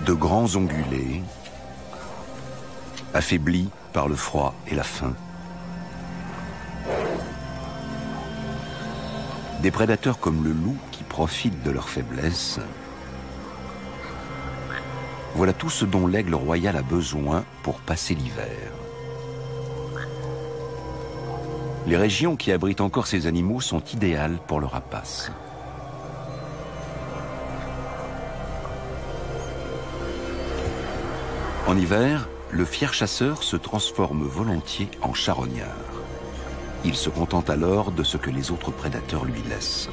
De grands ongulés, affaiblis par le froid et la faim. Des prédateurs comme le loup qui profitent de leur faiblesse. Voilà tout ce dont l'aigle royal a besoin pour passer l'hiver. Les régions qui abritent encore ces animaux sont idéales pour le rapace. En hiver, le fier chasseur se transforme volontiers en charognard. Il se contente alors de ce que les autres prédateurs lui laissent.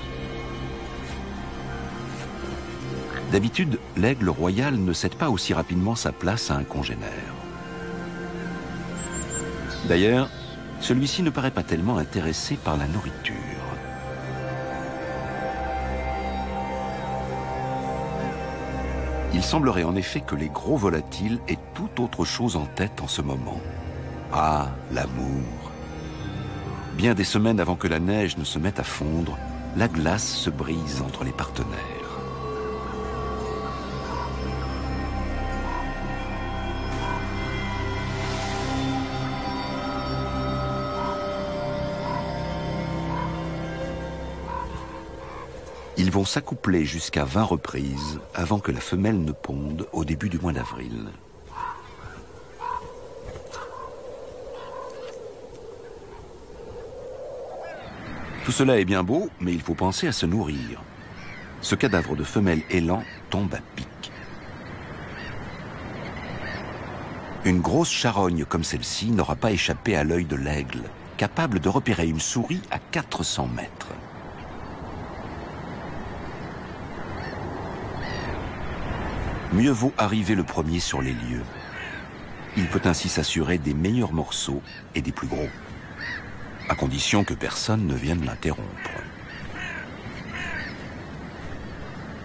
D'habitude, l'aigle royal ne cède pas aussi rapidement sa place à un congénère. D'ailleurs, celui-ci ne paraît pas tellement intéressé par la nourriture. Il semblerait en effet que les gros volatiles aient tout autre chose en tête en ce moment. Ah, l'amour! Bien des semaines avant que la neige ne se mette à fondre, la glace se brise entre les partenaires. Ils vont s'accoupler jusqu'à 20 reprises avant que la femelle ne ponde au début du mois d'avril. Tout cela est bien beau, mais il faut penser à se nourrir. Ce cadavre de femelle élan tombe à pic. Une grosse charogne comme celle-ci n'aura pas échappé à l'œil de l'aigle, capable de repérer une souris à 400 mètres. Mieux vaut arriver le premier sur les lieux. Il peut ainsi s'assurer des meilleurs morceaux et des plus gros, à condition que personne ne vienne l'interrompre.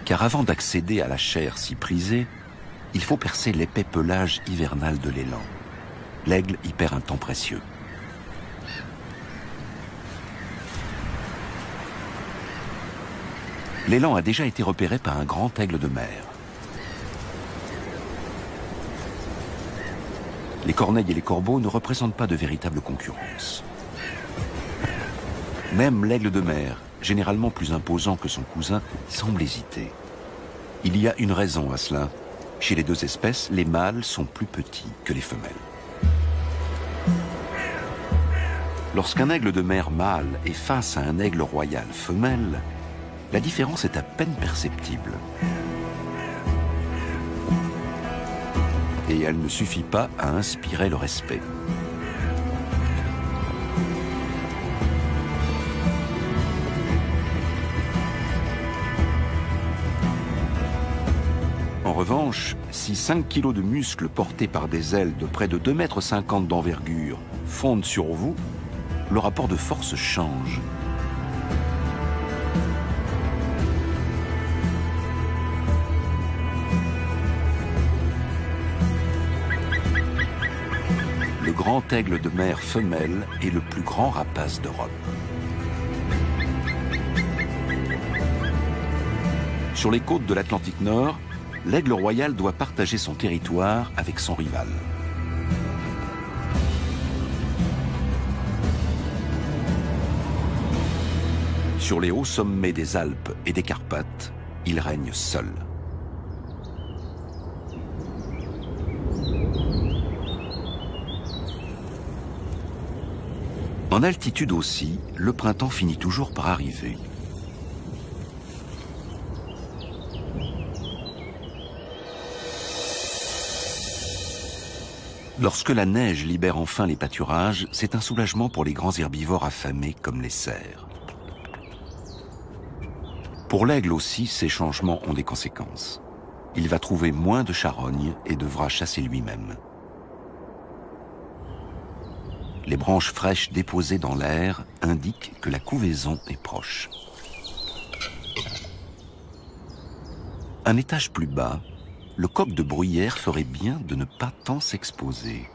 Car avant d'accéder à la chair si prisée, il faut percer l'épais pelage hivernal de l'élan. L'aigle y perd un temps précieux. L'élan a déjà été repéré par un grand aigle de mer. Les corneilles et les corbeaux ne représentent pas de véritable concurrence. Même l'aigle de mer, généralement plus imposant que son cousin, semble hésiter. Il y a une raison à cela. Chez les deux espèces, les mâles sont plus petits que les femelles. Lorsqu'un aigle de mer mâle est face à un aigle royal femelle, la différence est à peine perceptible. Et elle ne suffit pas à inspirer le respect. En revanche, si 5 kilos de muscles portés par des ailes de près de 2,50 m d'envergure fondent sur vous, le rapport de force change. Le grand aigle de mer femelle est le plus grand rapace d'Europe. Sur les côtes de l'Atlantique Nord, l'aigle royal doit partager son territoire avec son rival. Sur les hauts sommets des Alpes et des Carpates, il règne seul. En altitude aussi, le printemps finit toujours par arriver. Lorsque la neige libère enfin les pâturages, c'est un soulagement pour les grands herbivores affamés comme les cerfs. Pour l'aigle aussi, ces changements ont des conséquences. Il va trouver moins de charognes et devra chasser lui-même. Les branches fraîches déposées dans l'air indiquent que la couvaison est proche. Un étage plus bas, le coq de bruyère ferait bien de ne pas tant s'exposer.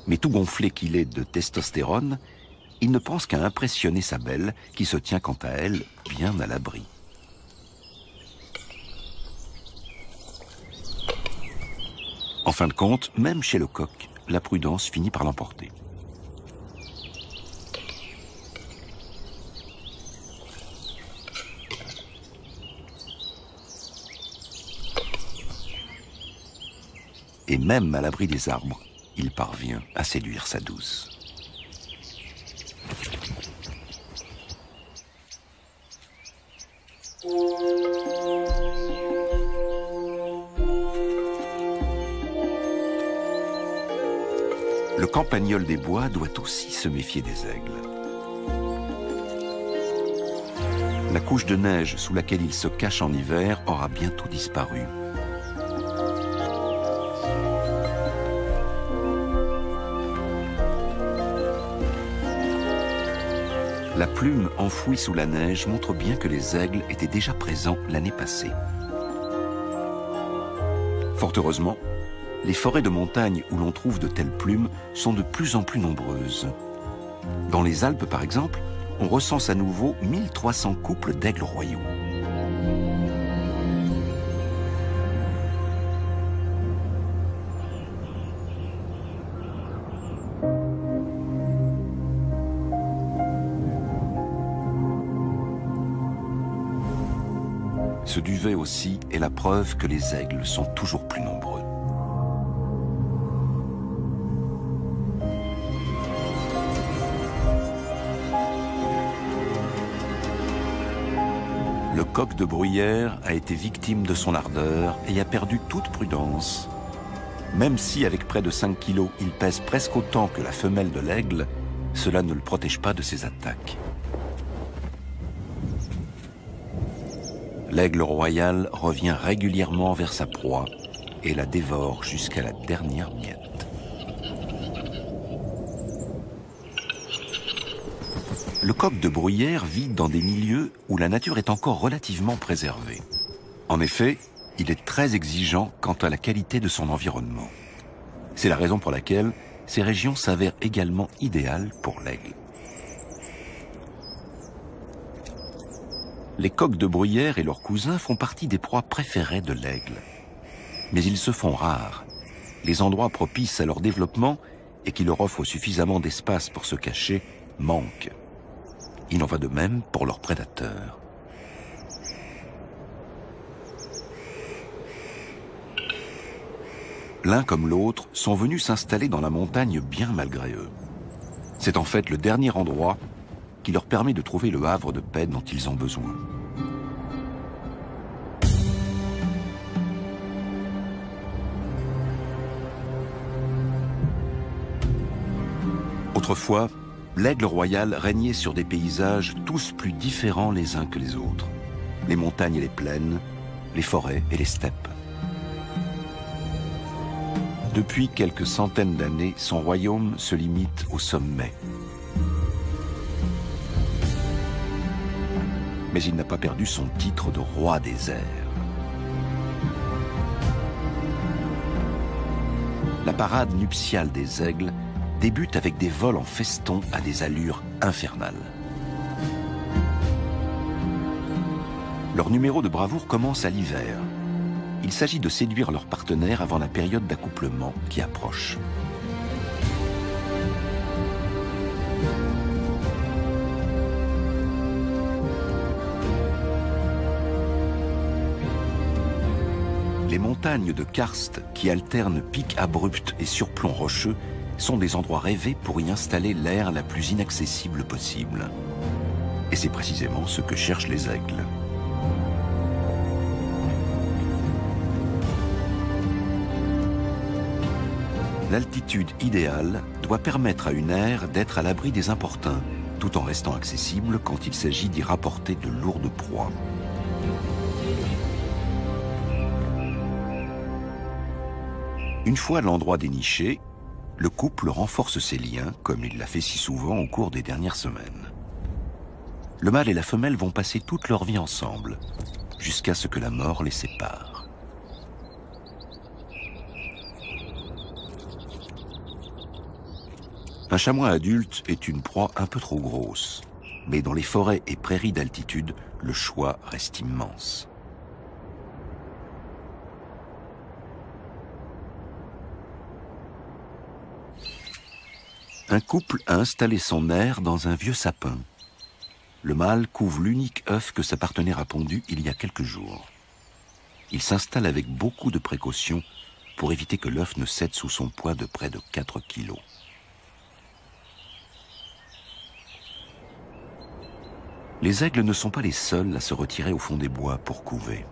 Mais tout gonflé qu'il est de testostérone, il ne pense qu'à impressionner sa belle, qui se tient quant à elle bien à l'abri. En fin de compte, même chez le coq, la prudence finit par l'emporter. Et même à l'abri des arbres, il parvient à séduire sa douce. Le campagnol des bois doit aussi se méfier des aigles. La couche de neige sous laquelle il se cache en hiver aura bientôt disparu. La plume enfouie sous la neige montre bien que les aigles étaient déjà présents l'année passée. Fort heureusement, les forêts de montagne où l'on trouve de telles plumes sont de plus en plus nombreuses. Dans les Alpes, par exemple, on recense à nouveau 1300 couples d'aigles royaux. Ce duvet aussi est la preuve que les aigles sont toujours plus nombreux. Le coq de bruyère a été victime de son ardeur et a perdu toute prudence. Même si, avec près de 5 kilos, il pèse presque autant que la femelle de l'aigle, cela ne le protège pas de ses attaques. L'aigle royal revient régulièrement vers sa proie et la dévore jusqu'à la dernière miette. Le coq de bruyère vit dans des milieux où la nature est encore relativement préservée. En effet, il est très exigeant quant à la qualité de son environnement. C'est la raison pour laquelle ces régions s'avèrent également idéales pour l'aigle. Les coqs de bruyère et leurs cousins font partie des proies préférées de l'aigle. Mais ils se font rares. Les endroits propices à leur développement et qui leur offrent suffisamment d'espace pour se cacher manquent. Il en va de même pour leurs prédateurs. L'un comme l'autre sont venus s'installer dans la montagne bien malgré eux. C'est en fait le dernier endroit qui leur permet de trouver le havre de paix dont ils ont besoin. Autrefois, l'aigle royal régnait sur des paysages tous plus différents les uns que les autres. Les montagnes et les plaines, les forêts et les steppes. Depuis quelques centaines d'années, son royaume se limite au sommet. Mais il n'a pas perdu son titre de roi des airs. La parade nuptiale des aigles débute avec des vols en feston à des allures infernales. Leur numéro de bravoure commence à l'hiver. Il s'agit de séduire leurs partenaires avant la période d'accouplement qui approche. Les montagnes de karst qui alternent pics abrupts et surplombs rocheux sont des endroits rêvés pour y installer l'aire la plus inaccessible possible. Et c'est précisément ce que cherchent les aigles. L'altitude idéale doit permettre à une aire d'être à l'abri des importuns, tout en restant accessible quand il s'agit d'y rapporter de lourdes proies. Une fois l'endroit déniché, le couple renforce ses liens, comme il l'a fait si souvent au cours des dernières semaines. Le mâle et la femelle vont passer toute leur vie ensemble, jusqu'à ce que la mort les sépare. Un chamois adulte est une proie un peu trop grosse, mais dans les forêts et prairies d'altitude, le choix reste immense. Un couple a installé son aire dans un vieux sapin. Le mâle couve l'unique œuf que sa partenaire a pondu il y a quelques jours. Il s'installe avec beaucoup de précautions pour éviter que l'œuf ne cède sous son poids de près de 4 kilos. Les aigles ne sont pas les seuls à se retirer au fond des bois pour couver.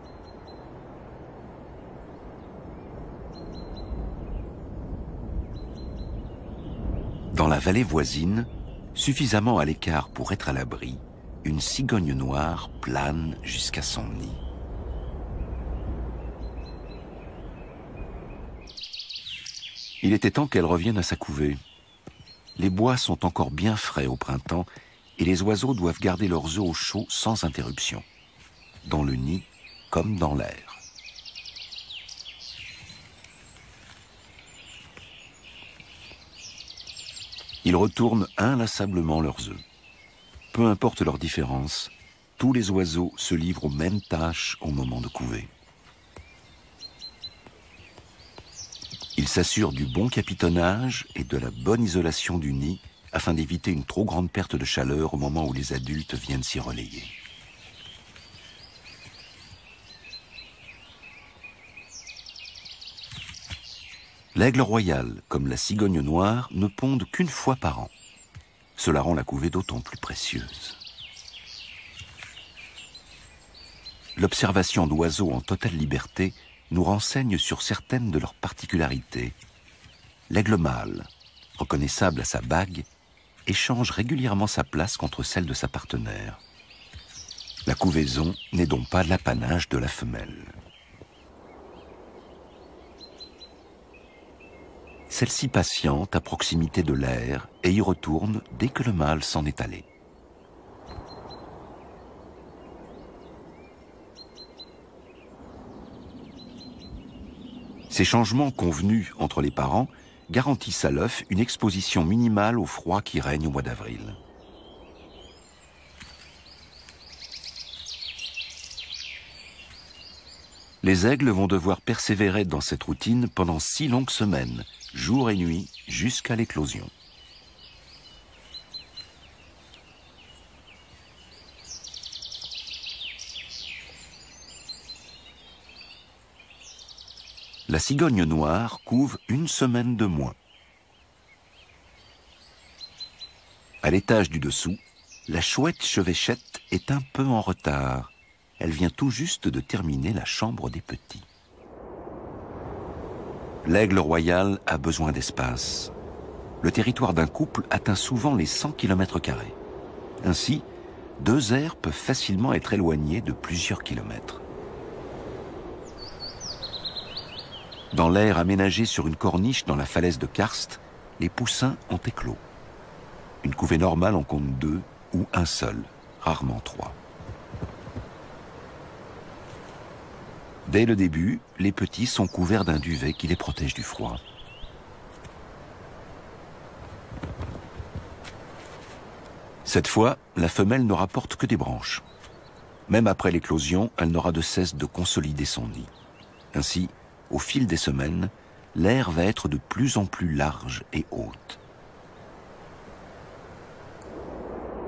Dans la vallée voisine, suffisamment à l'écart pour être à l'abri, une cigogne noire plane jusqu'à son nid. Il était temps qu'elle revienne à sa couvée. Les bois sont encore bien frais au printemps et les oiseaux doivent garder leurs œufs au chaud sans interruption, dans le nid comme dans l'air. Ils retournent inlassablement leurs œufs. Peu importe leur différence, tous les oiseaux se livrent aux mêmes tâches au moment de couver. Ils s'assurent du bon capitonnage et de la bonne isolation du nid afin d'éviter une trop grande perte de chaleur au moment où les adultes viennent s'y relayer. L'aigle royal, comme la cigogne noire, ne pondent qu'une fois par an. Cela rend la couvée d'autant plus précieuse. L'observation d'oiseaux en totale liberté nous renseigne sur certaines de leurs particularités. L'aigle mâle, reconnaissable à sa bague, échange régulièrement sa place contre celle de sa partenaire. La couvaison n'est donc pas l'apanage de la femelle. Celle-ci patiente à proximité de l'air et y retourne dès que le mâle s'en est allé. Ces changements convenus entre les parents garantissent à l'œuf une exposition minimale au froid qui règne au mois d'avril. Les aigles vont devoir persévérer dans cette routine pendant 6 longues semaines, jour et nuit, jusqu'à l'éclosion. La cigogne noire couve 1 semaine de moins. À l'étage du dessous, la chouette chevêchette est un peu en retard. Elle vient tout juste de terminer la chambre des petits. L'aigle royal a besoin d'espace. Le territoire d'un couple atteint souvent les 100 km². Ainsi, 2 aires peuvent facilement être éloignées de plusieurs kilomètres. Dans l'aire aménagée sur une corniche dans la falaise de Karst, les poussins ont éclos. Une couvée normale en compte 2 ou un seul, rarement 3. Dès le début, les petits sont couverts d'un duvet qui les protège du froid. Cette fois, la femelle ne rapporte que des branches. Même après l'éclosion, elle n'aura de cesse de consolider son nid. Ainsi, au fil des semaines, l'aire va être de plus en plus large et haute.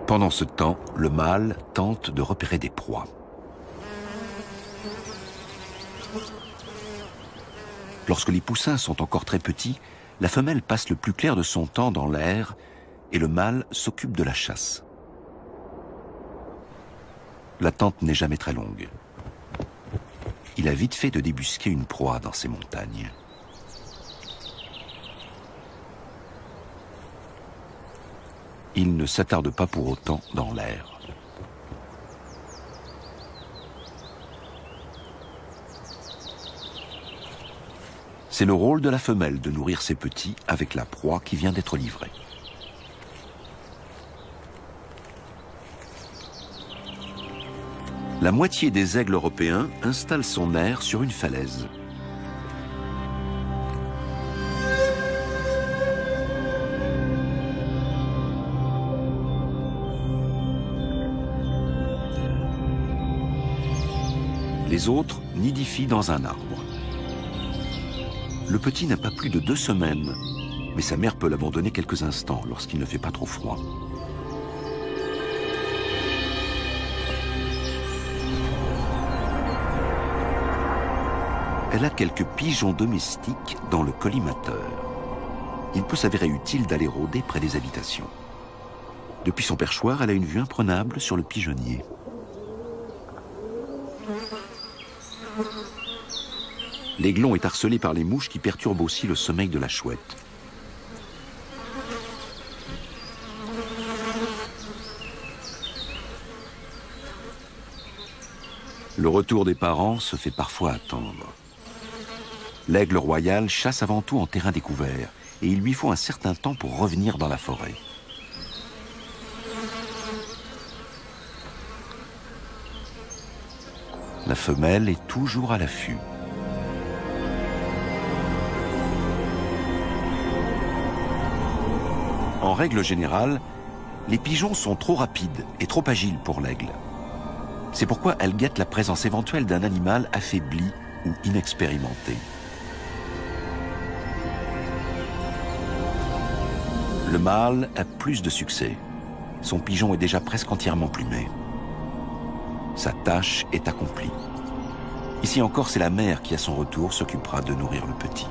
Pendant ce temps, le mâle tente de repérer des proies. Lorsque les poussins sont encore très petits, la femelle passe le plus clair de son temps dans l'air et le mâle s'occupe de la chasse. L'attente n'est jamais très longue. Il a vite fait de débusquer une proie dans ces montagnes. Il ne s'attarde pas pour autant dans l'air. C'est le rôle de la femelle de nourrir ses petits avec la proie qui vient d'être livrée. La moitié des aigles européens installent son aire sur une falaise. Les autres nidifient dans un arbre. Le petit n'a pas plus de 2 semaines, mais sa mère peut l'abandonner quelques instants lorsqu'il ne fait pas trop froid. Elle a quelques pigeons domestiques dans le collimateur. Il peut s'avérer utile d'aller rôder près des habitations. Depuis son perchoir, elle a une vue imprenable sur le pigeonnier. L'aiglon est harcelé par les mouches qui perturbent aussi le sommeil de la chouette. Le retour des parents se fait parfois attendre. L'aigle royal chasse avant tout en terrain découvert et il lui faut un certain temps pour revenir dans la forêt. La femelle est toujours à l'affût. En règle générale, les pigeons sont trop rapides et trop agiles pour l'aigle. C'est pourquoi elle guette la présence éventuelle d'un animal affaibli ou inexpérimenté. Le mâle a plus de succès. Son pigeon est déjà presque entièrement plumé. Sa tâche est accomplie. Ici encore, c'est la mère qui, à son retour, s'occupera de nourrir le petit.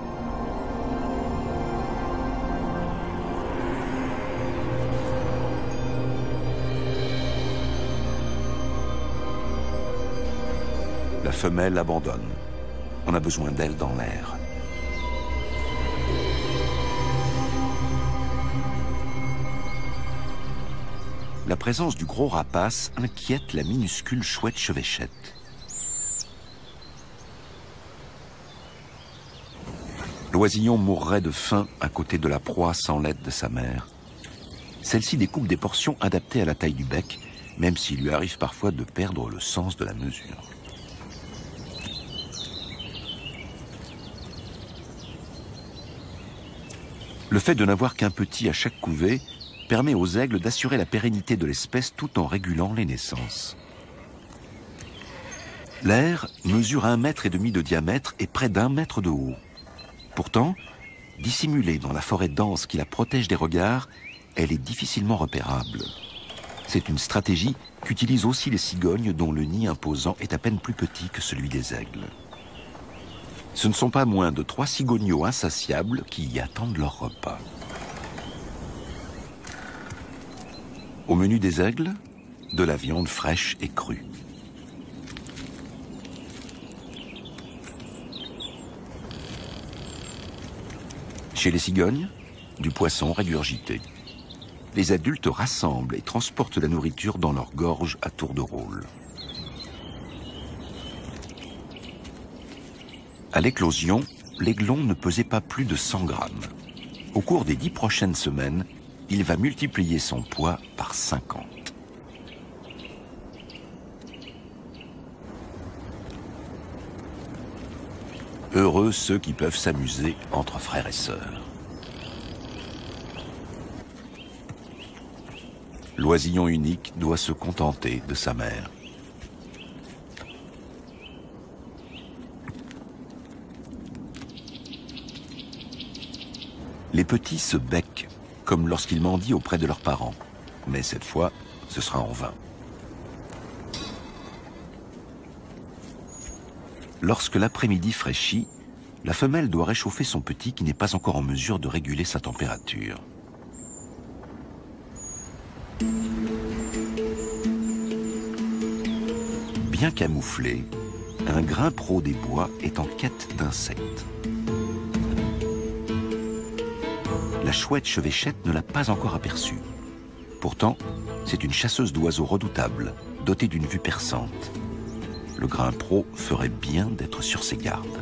La femelle abandonne. On a besoin d'elle dans l'air. La présence du gros rapace inquiète la minuscule chouette chevêchette. L'oisillon mourrait de faim à côté de la proie sans l'aide de sa mère. Celle-ci découpe des portions adaptées à la taille du bec, même s'il lui arrive parfois de perdre le sens de la mesure. Le fait de n'avoir qu'un petit à chaque couvée permet aux aigles d'assurer la pérennité de l'espèce tout en régulant les naissances. L'aire mesure 1,5 mètre de diamètre et près d'1 mètre de haut. Pourtant, dissimulée dans la forêt dense qui la protège des regards, elle est difficilement repérable. C'est une stratégie qu'utilisent aussi les cigognes dont le nid imposant est à peine plus petit que celui des aigles. Ce ne sont pas moins de 3 cigogneaux insatiables qui y attendent leur repas. Au menu des aigles, de la viande fraîche et crue. Chez les cigognes, du poisson régurgité. Les adultes rassemblent et transportent la nourriture dans leur gorge à tour de rôle. À l'éclosion, l'aiglon ne pesait pas plus de 100 grammes. Au cours des 10 prochaines semaines, il va multiplier son poids par 50. Heureux ceux qui peuvent s'amuser entre frères et sœurs. L'oisillon unique doit se contenter de sa mère. Les petits se becquent, comme lorsqu'ils mendient auprès de leurs parents. Mais cette fois, ce sera en vain. Lorsque l'après-midi fraîchit, la femelle doit réchauffer son petit qui n'est pas encore en mesure de réguler sa température. Bien camouflé, un grimpero des bois est en quête d'insectes. La chouette chevêchette ne l'a pas encore aperçue. Pourtant, c'est une chasseuse d'oiseaux redoutable, dotée d'une vue perçante. Le grimpero ferait bien d'être sur ses gardes.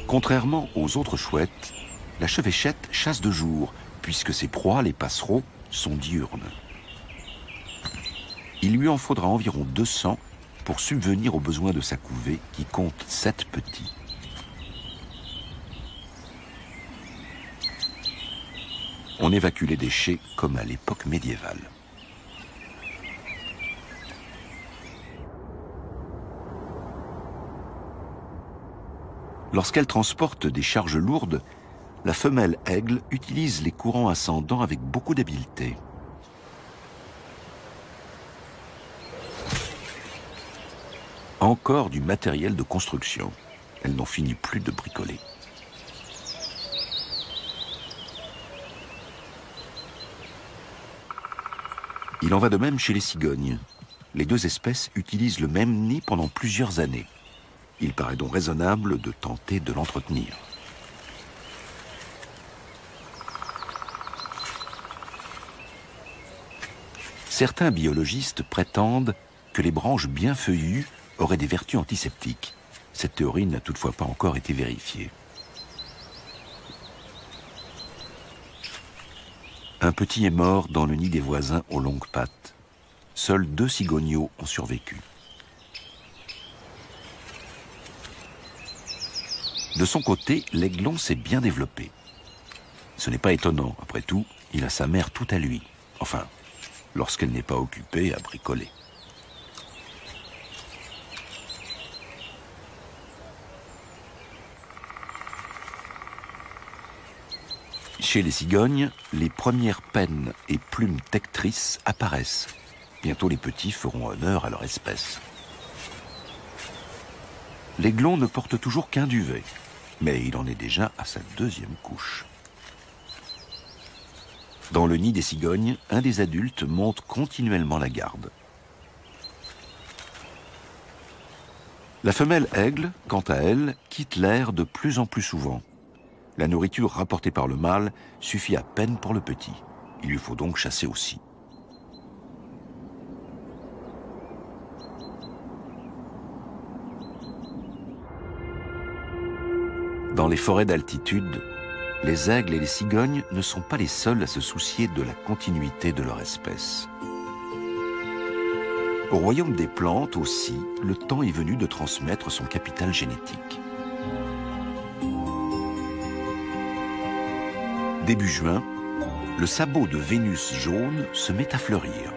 Contrairement aux autres chouettes, la chevêchette chasse de jour, puisque ses proies, les passereaux, sont diurnes. Il lui en faudra environ 200 pour subvenir aux besoins de sa couvée qui compte 7 petits. On évacue les déchets comme à l'époque médiévale. Lorsqu'elle transporte des charges lourdes, la femelle aigle utilise les courants ascendants avec beaucoup d'habileté. Encore du matériel de construction. Elle n'en finit plus de bricoler. Il en va de même chez les cigognes. Les deux espèces utilisent le même nid pendant plusieurs années. Il paraît donc raisonnable de tenter de l'entretenir. Certains biologistes prétendent que les branches bien feuillues auraient des vertus antiseptiques. Cette théorie n'a toutefois pas encore été vérifiée. Un petit est mort dans le nid des voisins aux longues pattes. Seuls 2 cigogneaux ont survécu. De son côté, l'aiglon s'est bien développé. Ce n'est pas étonnant, après tout, il a sa mère tout à lui. Enfin, lorsqu'elle n'est pas occupée à bricoler. Chez les cigognes, les premières pennes et plumes tectrices apparaissent. Bientôt les petits feront honneur à leur espèce. L'aiglon ne porte toujours qu'un duvet, mais il en est déjà à sa 2e couche. Dans le nid des cigognes, un des adultes monte continuellement la garde. La femelle aigle, quant à elle, quitte l'air de plus en plus souvent. La nourriture rapportée par le mâle suffit à peine pour le petit. Il lui faut donc chasser aussi. Dans les forêts d'altitude, les aigles et les cigognes ne sont pas les seuls à se soucier de la continuité de leur espèce. Au royaume des plantes aussi, le temps est venu de transmettre son capital génétique. Début juin, le sabot de Vénus jaune se met à fleurir.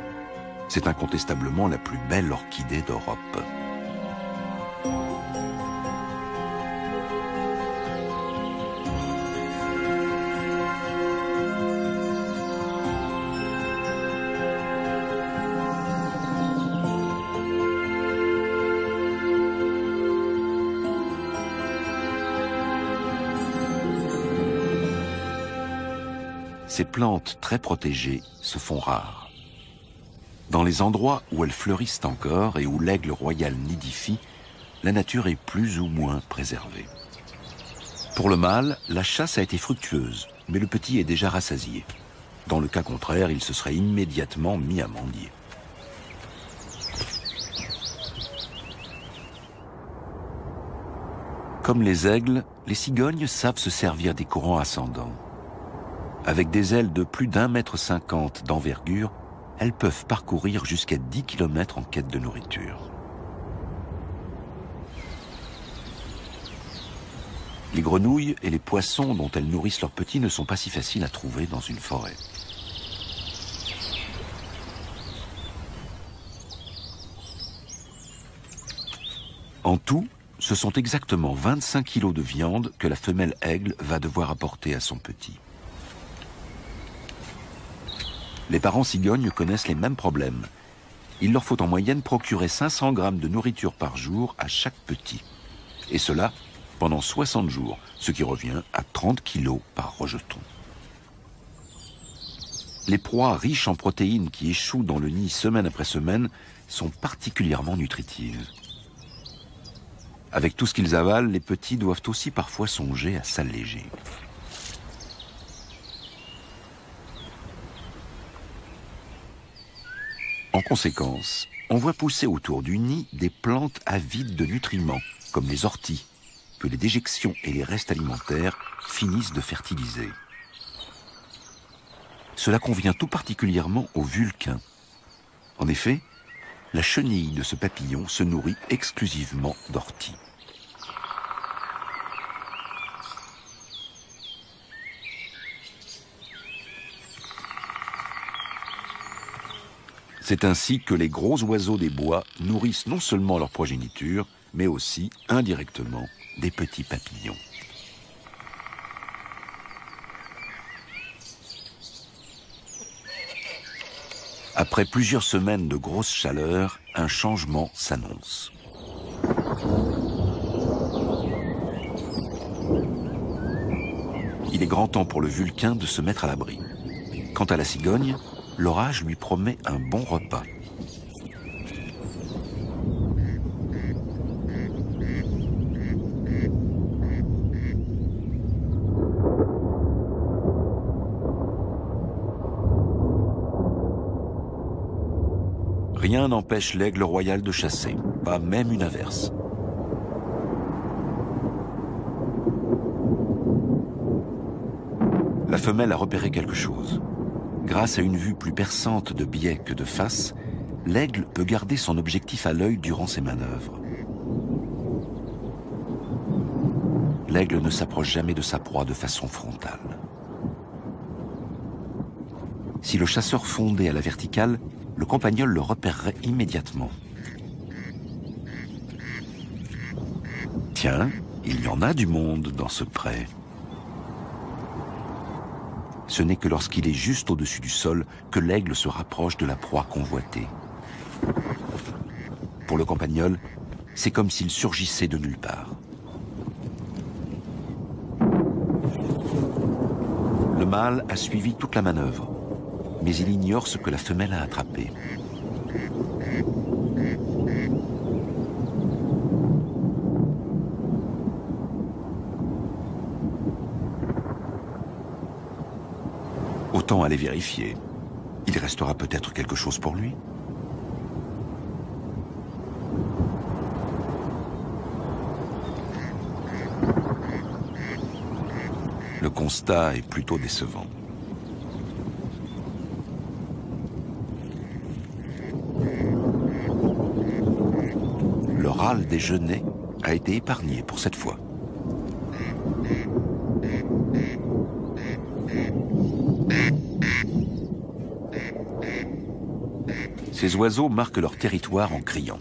C'est incontestablement la plus belle orchidée d'Europe. Ces plantes très protégées se font rares. Dans les endroits où elles fleurissent encore et où l'aigle royal nidifie, la nature est plus ou moins préservée. Pour le mâle, la chasse a été fructueuse, mais le petit est déjà rassasié. Dans le cas contraire, il se serait immédiatement mis à mendier. Comme les aigles, les cigognes savent se servir des courants ascendants. Avec des ailes de plus d'1,50 m d'envergure, elles peuvent parcourir jusqu'à 10 km en quête de nourriture. Les grenouilles et les poissons dont elles nourrissent leurs petits ne sont pas si faciles à trouver dans une forêt. En tout, ce sont exactement 25 kg de viande que la femelle aigle va devoir apporter à son petit. Les parents cigognes connaissent les mêmes problèmes. Il leur faut en moyenne procurer 500 grammes de nourriture par jour à chaque petit. Et cela pendant 60 jours, ce qui revient à 30 kilos par rejeton. Les proies riches en protéines qui échouent dans le nid semaine après semaine sont particulièrement nutritives. Avec tout ce qu'ils avalent, les petits doivent aussi parfois songer à s'alléger. En conséquence, on voit pousser autour du nid des plantes avides de nutriments, comme les orties, que les déjections et les restes alimentaires finissent de fertiliser. Cela convient tout particulièrement aux Vulcains. En effet, la chenille de ce papillon se nourrit exclusivement d'orties. C'est ainsi que les gros oiseaux des bois nourrissent non seulement leur progéniture, mais aussi, indirectement, des petits papillons. Après plusieurs semaines de grosses chaleurs, un changement s'annonce. Il est grand temps pour le Vulcain de se mettre à l'abri. Quant à la cigogne, l'orage lui promet un bon repas. Rien n'empêche l'aigle royal de chasser, pas même une averse. La femelle a repéré quelque chose. Grâce à une vue plus perçante de biais que de face, l'aigle peut garder son objectif à l'œil durant ses manœuvres. L'aigle ne s'approche jamais de sa proie de façon frontale. Si le chasseur fondait à la verticale, le campagnol le repérerait immédiatement. Tiens, il y en a du monde dans ce pré. Ce n'est que lorsqu'il est juste au-dessus du sol que l'aigle se rapproche de la proie convoitée. Pour le campagnol, c'est comme s'il surgissait de nulle part. Le mâle a suivi toute la manœuvre, mais il ignore ce que la femelle a attrapé. Autant aller vérifier. Il restera peut-être quelque chose pour lui. Le constat est plutôt décevant. Le râle des genêts a été épargné pour cette fois. Ces oiseaux marquent leur territoire en criant.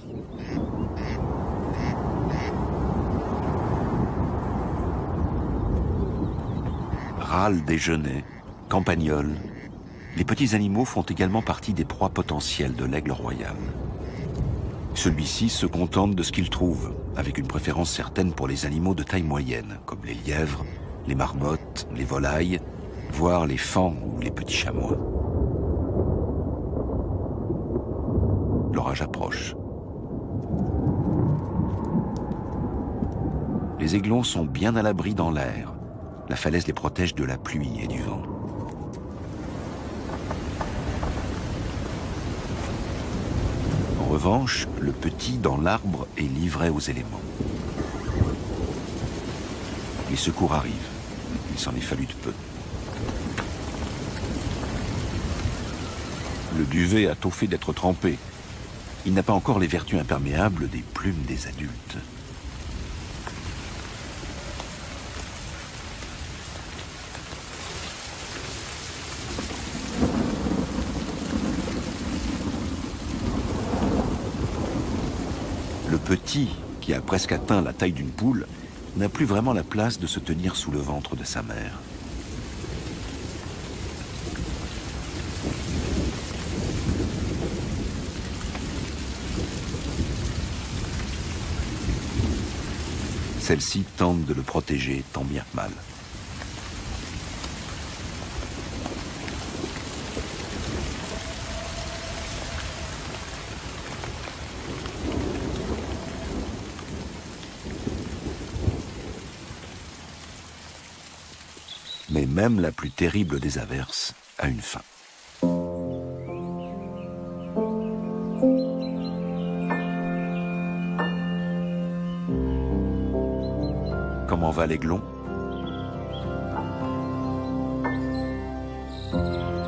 Râle des genêts, campagnols, les petits animaux font également partie des proies potentielles de l'aigle royal. Celui-ci se contente de ce qu'il trouve, avec une préférence certaine pour les animaux de taille moyenne, comme les lièvres, les marmottes, les volailles, voire les faons ou les petits chamois. L'orage approche. Les aiglons sont bien à l'abri dans l'air. La falaise les protège de la pluie et du vent. En revanche, le petit dans l'arbre est livré aux éléments. Les secours arrivent. Il s'en est fallu de peu. Le duvet a tôt fait d'être trempé. Il n'a pas encore les vertus imperméables des plumes des adultes. Le petit, qui a presque atteint la taille d'une poule, n'a plus vraiment la place de se tenir sous le ventre de sa mère. Celle-ci tente de le protéger tant bien que mal. Mais même la plus terrible des averses a une fin. Comment va l'aiglon ?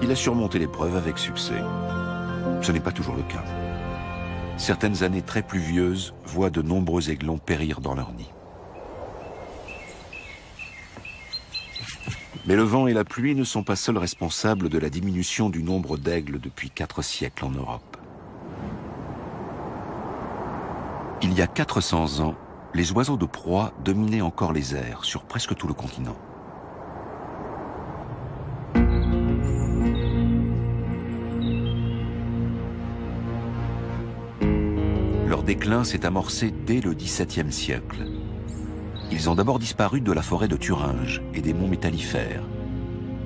Il a surmonté l'épreuve avec succès. Ce n'est pas toujours le cas. Certaines années très pluvieuses voient de nombreux aiglons périr dans leur nid. Mais le vent et la pluie ne sont pas seuls responsables de la diminution du nombre d'aigles depuis 4 siècles en Europe. Il y a 400 ans, les oiseaux de proie dominaient encore les airs sur presque tout le continent. Leur déclin s'est amorcé dès le XVIIe siècle. Ils ont d'abord disparu de la forêt de Thuringe et des monts Métallifères,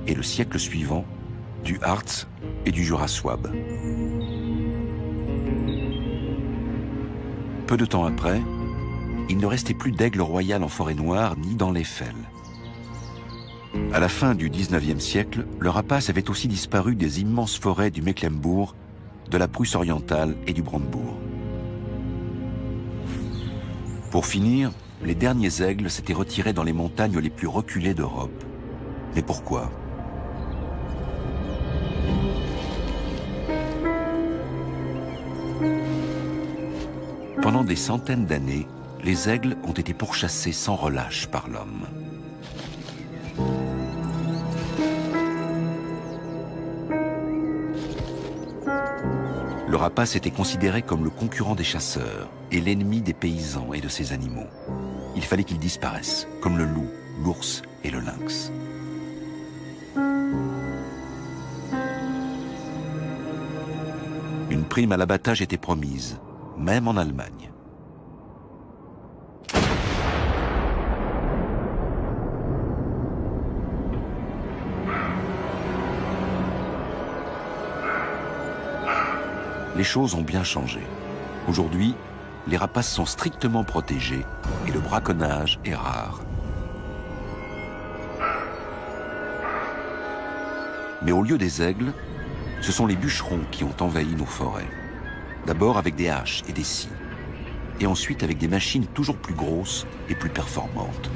et le siècle suivant, du Harz et du Jura souabe. Peu de temps après, il ne restait plus d'aigle royal en forêt noire ni dans l'Eifel. À la fin du XIXe siècle, le rapace avait aussi disparu des immenses forêts du Mecklembourg, de la Prusse orientale et du Brandebourg. Pour finir, les derniers aigles s'étaient retirés dans les montagnes les plus reculées d'Europe. Mais pourquoi ? Pendant des centaines d'années, les aigles ont été pourchassés sans relâche par l'homme. Le rapace était considéré comme le concurrent des chasseurs et l'ennemi des paysans et de ces animaux. Il fallait qu'ils disparaissent, comme le loup, l'ours et le lynx. Une prime à l'abattage était promise, même en Allemagne. Les choses ont bien changé. Aujourd'hui, les rapaces sont strictement protégés et le braconnage est rare. Mais au lieu des aigles, ce sont les bûcherons qui ont envahi nos forêts. D'abord avec des haches et des scies, et ensuite avec des machines toujours plus grosses et plus performantes.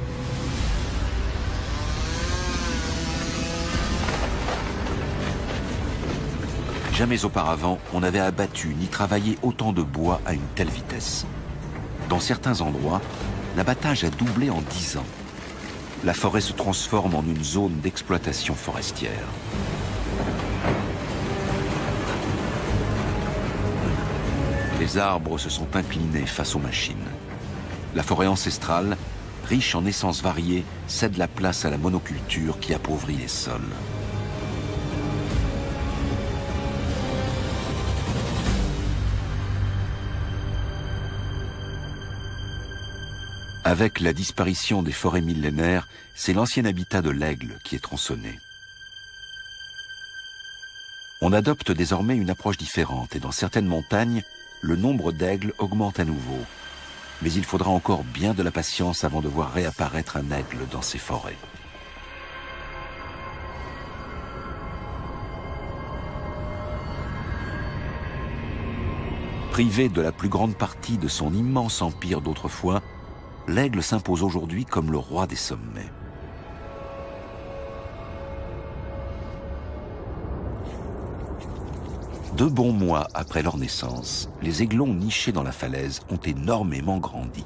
Jamais auparavant, on n'avait abattu ni travaillé autant de bois à une telle vitesse. Dans certains endroits, l'abattage a doublé en 10 ans. La forêt se transforme en une zone d'exploitation forestière. Les arbres se sont inclinés face aux machines. La forêt ancestrale, riche en essences variées, cède la place à la monoculture qui appauvrit les sols. Avec la disparition des forêts millénaires, c'est l'ancien habitat de l'aigle qui est tronçonné. On adopte désormais une approche différente et dans certaines montagnes, le nombre d'aigles augmente à nouveau. Mais il faudra encore bien de la patience avant de voir réapparaître un aigle dans ces forêts. Privé de la plus grande partie de son immense empire d'autrefois, l'aigle s'impose aujourd'hui comme le roi des sommets. Deux bons mois après leur naissance, les aiglons nichés dans la falaise ont énormément grandi.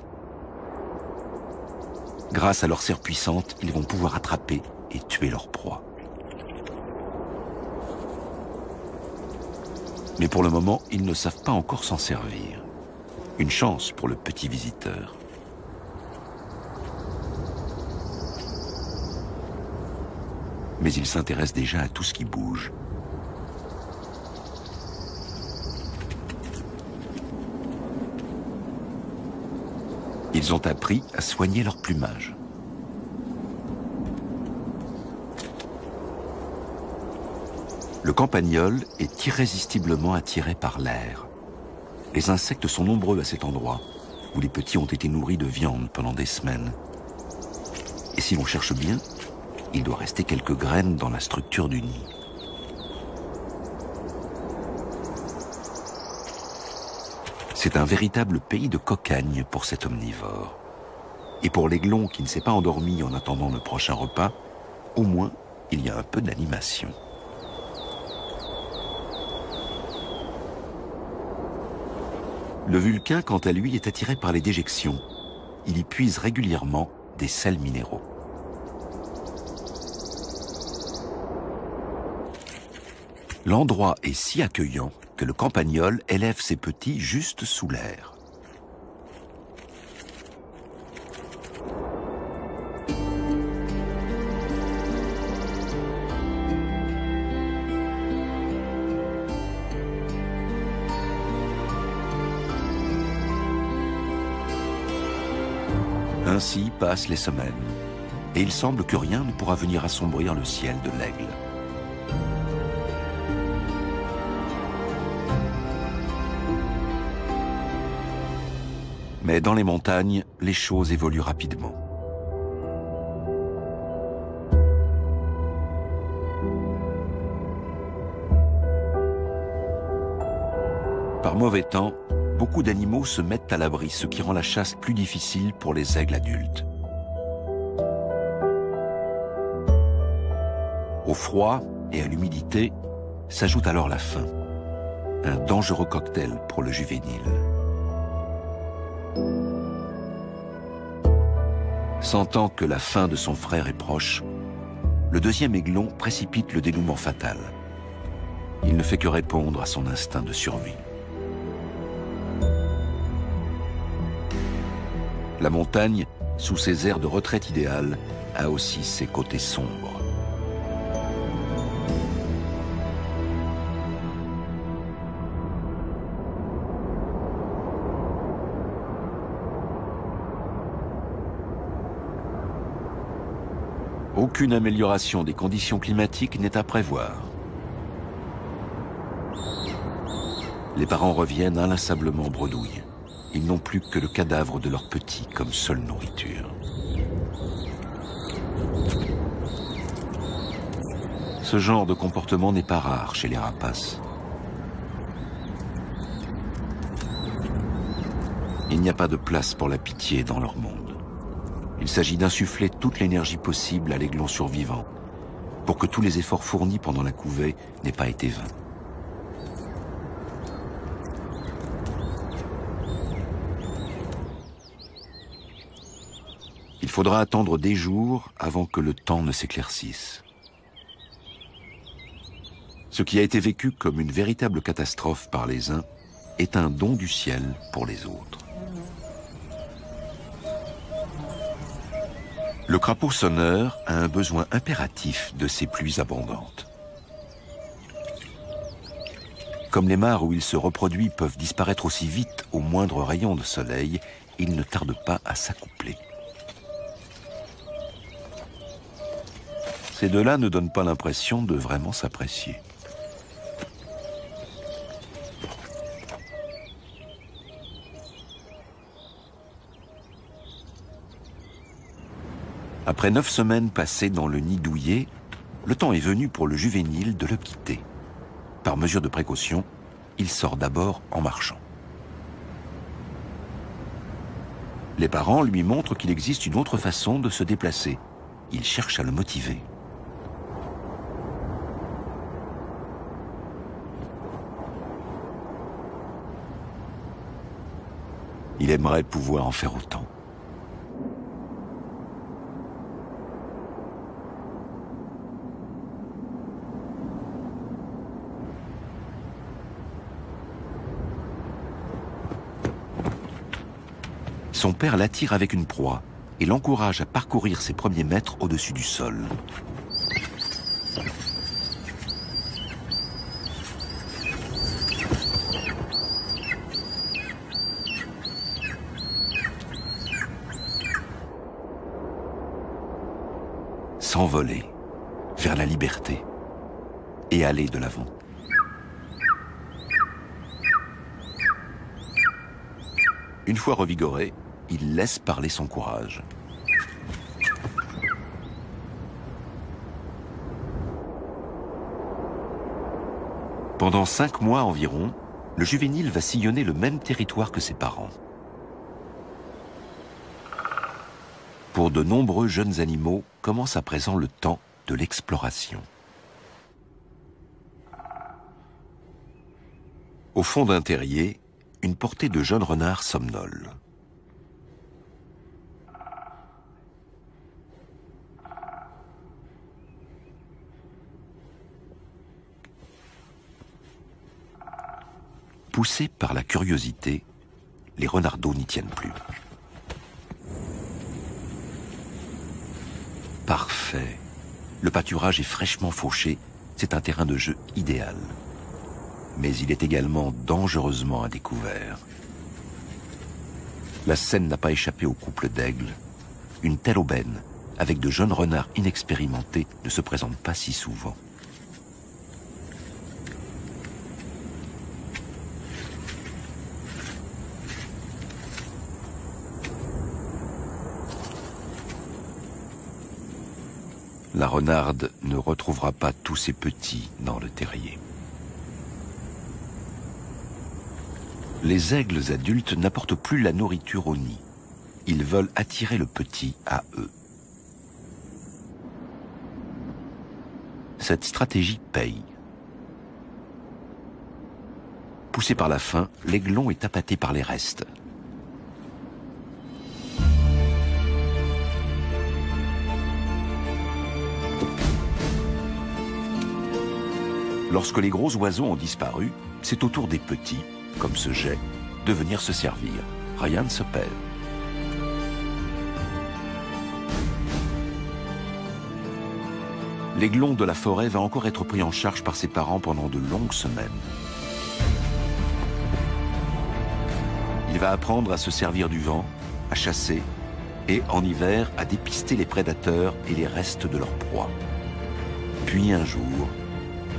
Grâce à leur serre puissante, ils vont pouvoir attraper et tuer leur proie. Mais pour le moment, ils ne savent pas encore s'en servir. Une chance pour le petit visiteur. Mais ils s'intéressent déjà à tout ce qui bouge. Ils ont appris à soigner leur plumage. Le campagnol est irrésistiblement attiré par l'air. Les insectes sont nombreux à cet endroit, où les petits ont été nourris de viande pendant des semaines. Et si l'on cherche bien, il doit rester quelques graines dans la structure du nid. C'est un véritable pays de cocagne pour cet omnivore. Et pour l'aiglon qui ne s'est pas endormi en attendant le prochain repas, au moins, il y a un peu d'animation. Le Vulcain, quant à lui, est attiré par les déjections. Il y puise régulièrement des sels minéraux. L'endroit est si accueillant que le campagnol élève ses petits juste sous l'air. Ainsi passent les semaines, et il semble que rien ne pourra venir assombrir le ciel de l'Aigle. Mais dans les montagnes, les choses évoluent rapidement. Par mauvais temps, beaucoup d'animaux se mettent à l'abri, ce qui rend la chasse plus difficile pour les aigles adultes. Au froid et à l'humidité s'ajoute alors la faim, un dangereux cocktail pour le juvénile. Sentant que la fin de son frère est proche, le deuxième aiglon précipite le dénouement fatal. Il ne fait que répondre à son instinct de survie. La montagne, sous ses airs de retraite idéale, a aussi ses côtés sombres. Aucune amélioration des conditions climatiques n'est à prévoir. Les parents reviennent inlassablement bredouilles. Ils n'ont plus que le cadavre de leur petit comme seule nourriture. Ce genre de comportement n'est pas rare chez les rapaces. Il n'y a pas de place pour la pitié dans leur monde. Il s'agit d'insuffler toute l'énergie possible à l'aiglon survivant, pour que tous les efforts fournis pendant la couvée n'aient pas été vains. Il faudra attendre des jours avant que le temps ne s'éclaircisse. Ce qui a été vécu comme une véritable catastrophe par les uns est un don du ciel pour les autres. Le crapaud sonneur a un besoin impératif de ces pluies abondantes. Comme les mares où il se reproduit peuvent disparaître aussi vite au moindre rayon de soleil, il ne tarde pas à s'accoupler. Ces deux-là ne donnent pas l'impression de vraiment s'apprécier. Après 9 semaines passées dans le nid douillet, le temps est venu pour le juvénile de le quitter. Par mesure de précaution, il sort d'abord en marchant. Les parents lui montrent qu'il existe une autre façon de se déplacer. Ils cherchent à le motiver. Il aimerait pouvoir en faire autant. Son père l'attire avec une proie et l'encourage à parcourir ses premiers mètres au-dessus du sol. S'envoler vers la liberté et aller de l'avant. Une fois revigoré, il laisse parler son courage. Pendant 5 mois environ, le juvénile va sillonner le même territoire que ses parents. Pour de nombreux jeunes animaux, commence à présent le temps de l'exploration. Au fond d'un terrier, une portée de jeunes renards somnolent. Poussés par la curiosité, les renardeaux n'y tiennent plus. Parfait. Le pâturage est fraîchement fauché, c'est un terrain de jeu idéal. Mais il est également dangereusement à découvert. La scène n'a pas échappé au couple d'aigles. Une telle aubaine, avec de jeunes renards inexpérimentés, ne se présente pas si souvent. La renarde ne retrouvera pas tous ses petits dans le terrier. Les aigles adultes n'apportent plus la nourriture au nid. Ils veulent attirer le petit à eux. Cette stratégie paye. Poussé par la faim, l'aiglon est appâté par les restes. Lorsque les gros oiseaux ont disparu, c'est au tour des petits, comme ce jet, de venir se servir. Rien ne se perd. L'aiglon de la forêt va encore être pris en charge par ses parents pendant de longues semaines. Il va apprendre à se servir du vent, à chasser et, en hiver, à dépister les prédateurs et les restes de leur proie. Puis un jour,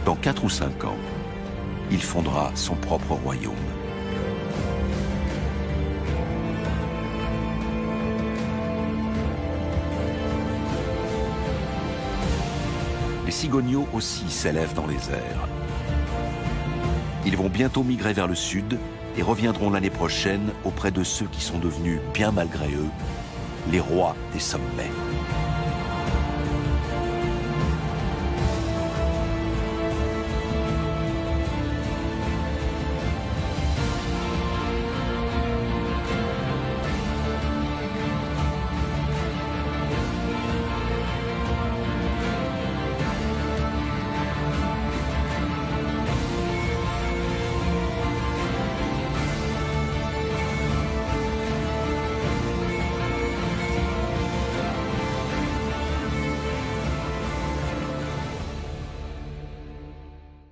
dans 4 ou 5 ans, il fondera son propre royaume. Les cigogneaux aussi s'élèvent dans les airs. Ils vont bientôt migrer vers le sud et reviendront l'année prochaine auprès de ceux qui sont devenus, bien malgré eux, les rois des sommets.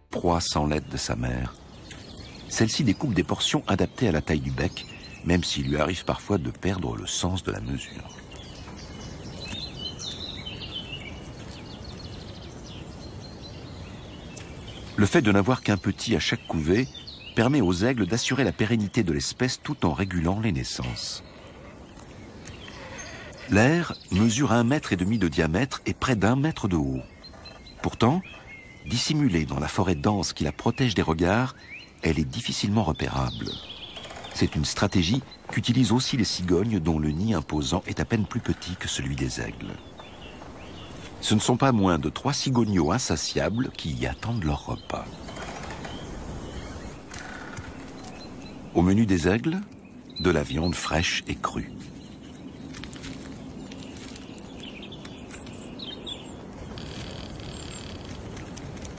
Proie sans l'aide de sa mère, celle-ci découpe des portions adaptées à la taille du bec, même s'il lui arrive parfois de perdre le sens de la mesure. Le fait de n'avoir qu'un petit à chaque couvée permet aux aigles d'assurer la pérennité de l'espèce tout en régulant les naissances. L'aire mesure 1,5 mètre de diamètre et près d'1 mètre de haut. Pourtant, dissimulée dans la forêt dense qui la protège des regards, elle est difficilement repérable. C'est une stratégie qu'utilisent aussi les cigognes dont le nid imposant est à peine plus petit que celui des aigles. Ce ne sont pas moins de 3 cigogneaux insatiables qui y attendent leur repas. Au menu des aigles, de la viande fraîche et crue.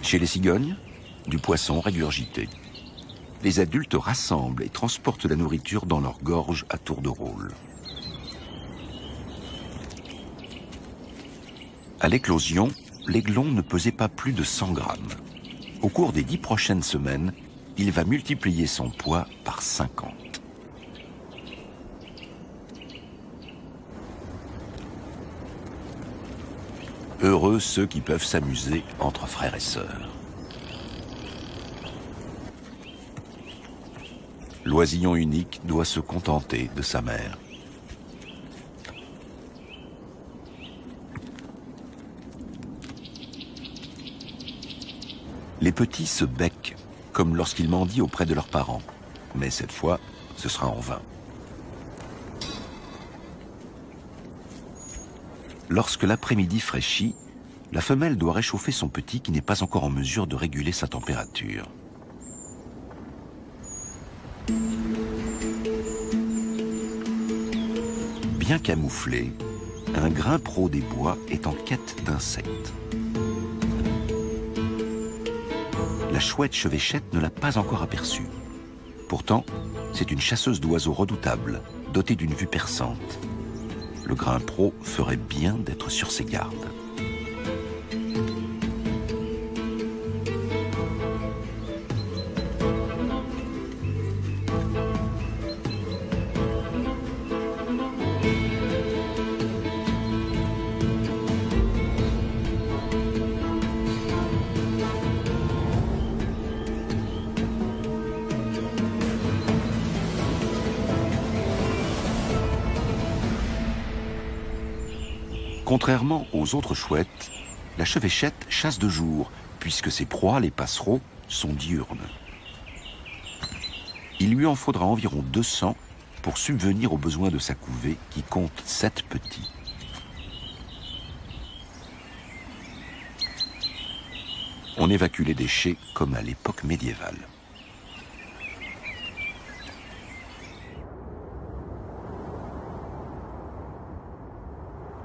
Chez les cigognes, du poisson régurgité. Les adultes rassemblent et transportent la nourriture dans leur gorge à tour de rôle. À l'éclosion, l'aiglon ne pesait pas plus de 100 grammes. Au cours des 10 prochaines semaines, il va multiplier son poids par 50. Heureux ceux qui peuvent s'amuser entre frères et sœurs. L'oisillon unique doit se contenter de sa mère. Les petits se becquent, comme lorsqu'ils mendient auprès de leurs parents. Mais cette fois, ce sera en vain. Lorsque l'après-midi fraîchit, la femelle doit réchauffer son petit qui n'est pas encore en mesure de réguler sa température. Bien camouflé, un grimpero des bois est en quête d'insectes. La chouette chevêchette ne l'a pas encore aperçu. Pourtant, c'est une chasseuse d'oiseaux redoutable, dotée d'une vue perçante. Le grimpero ferait bien d'être sur ses gardes. Contrairement aux autres chouettes, la chevêchette chasse de jour, puisque ses proies, les passereaux, sont diurnes. Il lui en faudra environ 200 pour subvenir aux besoins de sa couvée, qui compte 7 petits. On évacue les déchets comme à l'époque médiévale.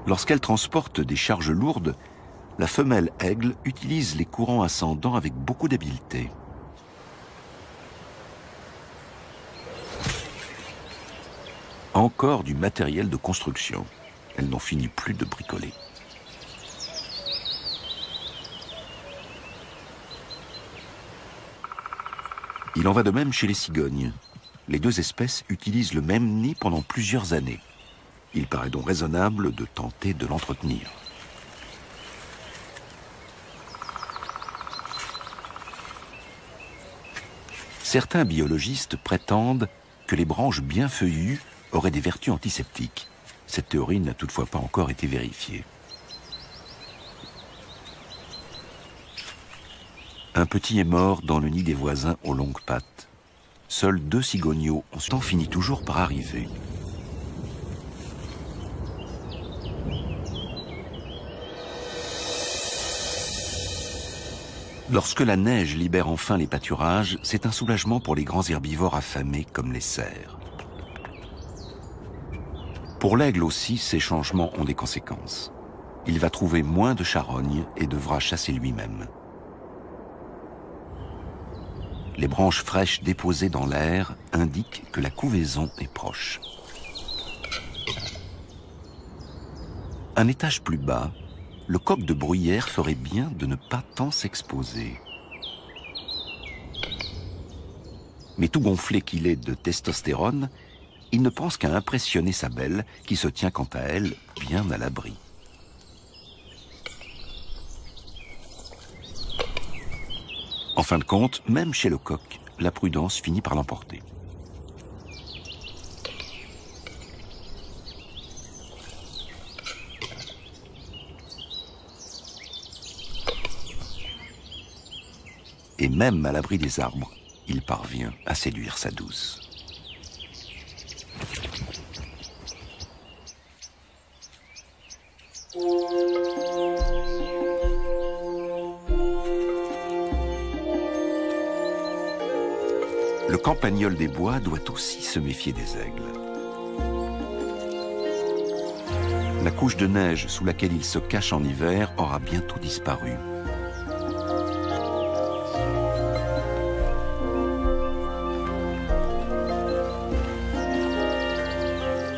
Lorsqu'elle transporte des charges lourdes, la femelle aigle utilise les courants ascendants avec beaucoup d'habileté. Encore du matériel de construction. Elle n'en finit plus de bricoler. Il en va de même chez les cigognes. Les deux espèces utilisent le même nid pendant plusieurs années. Il paraît donc raisonnable de tenter de l'entretenir. Certains biologistes prétendent que les branches bien feuillues auraient des vertus antiseptiques. Cette théorie n'a toutefois pas encore été vérifiée. Un petit est mort dans le nid des voisins aux longues pattes. Seuls 2 cigogneaux ont fini toujours par arriver. Lorsque la neige libère enfin les pâturages, c'est un soulagement pour les grands herbivores affamés comme les cerfs. Pour l'aigle aussi, ces changements ont des conséquences. Il va trouver moins de charognes et devra chasser lui-même. Les branches fraîches déposées dans l'air indiquent que la couvaison est proche. Un étage plus bas, le coq de bruyère ferait bien de ne pas tant s'exposer. Mais tout gonflé qu'il est de testostérone, il ne pense qu'à impressionner sa belle, qui se tient quant à elle bien à l'abri. En fin de compte, même chez le coq, la prudence finit par l'emporter. Et même à l'abri des arbres, il parvient à séduire sa douce. Le campagnol des bois doit aussi se méfier des aigles. La couche de neige sous laquelle il se cache en hiver aura bientôt disparu.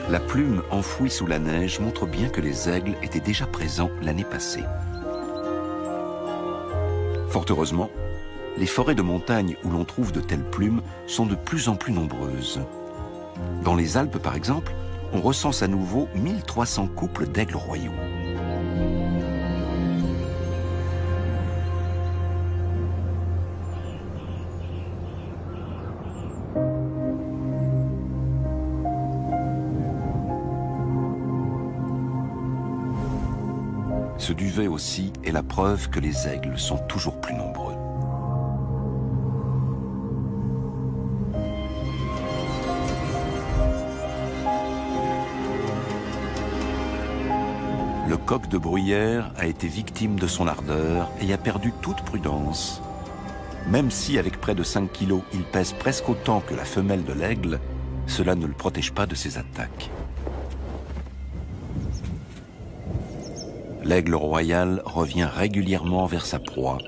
La plume enfouie sous la neige montre bien que les aigles étaient déjà présents l'année passée. Fort heureusement, les forêts de montagne où l'on trouve de telles plumes sont de plus en plus nombreuses. Dans les Alpes, par exemple, on recense à nouveau 1300 couples d'aigles royaux. Ce duvet aussi est la preuve que les aigles sont toujours plus nombreux. Le coq de bruyère a été victime de son ardeur et a perdu toute prudence. Même si, avec près de 5 kilos, il pèse presque autant que la femelle de l'aigle, cela ne le protège pas de ses attaques. L'aigle royal revient régulièrement vers sa proie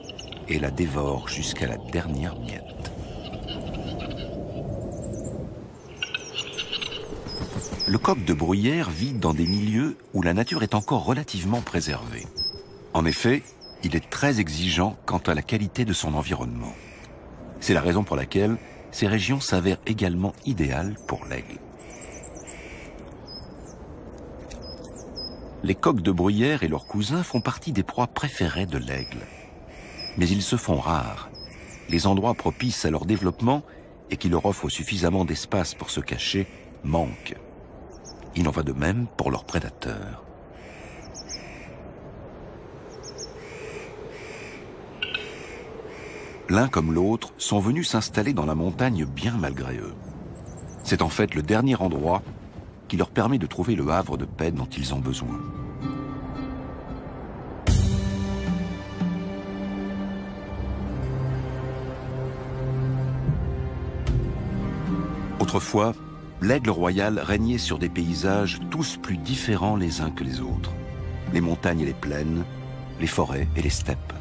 et la dévore jusqu'à la dernière miette. Le coq de bruyère vit dans des milieux où la nature est encore relativement préservée. En effet, il est très exigeant quant à la qualité de son environnement. C'est la raison pour laquelle ces régions s'avèrent également idéales pour l'aigle. Les coqs de bruyère et leurs cousins font partie des proies préférées de l'aigle. Mais ils se font rares. Les endroits propices à leur développement et qui leur offrent suffisamment d'espace pour se cacher manquent. Il en va de même pour leurs prédateurs. L'un comme l'autre sont venus s'installer dans la montagne bien malgré eux. C'est en fait le dernier endroit qui leur permet de trouver le havre de paix dont ils ont besoin. Autrefois, l'aigle royal régnait sur des paysages tous plus différents les uns que les autres. Les montagnes et les plaines, les forêts et les steppes.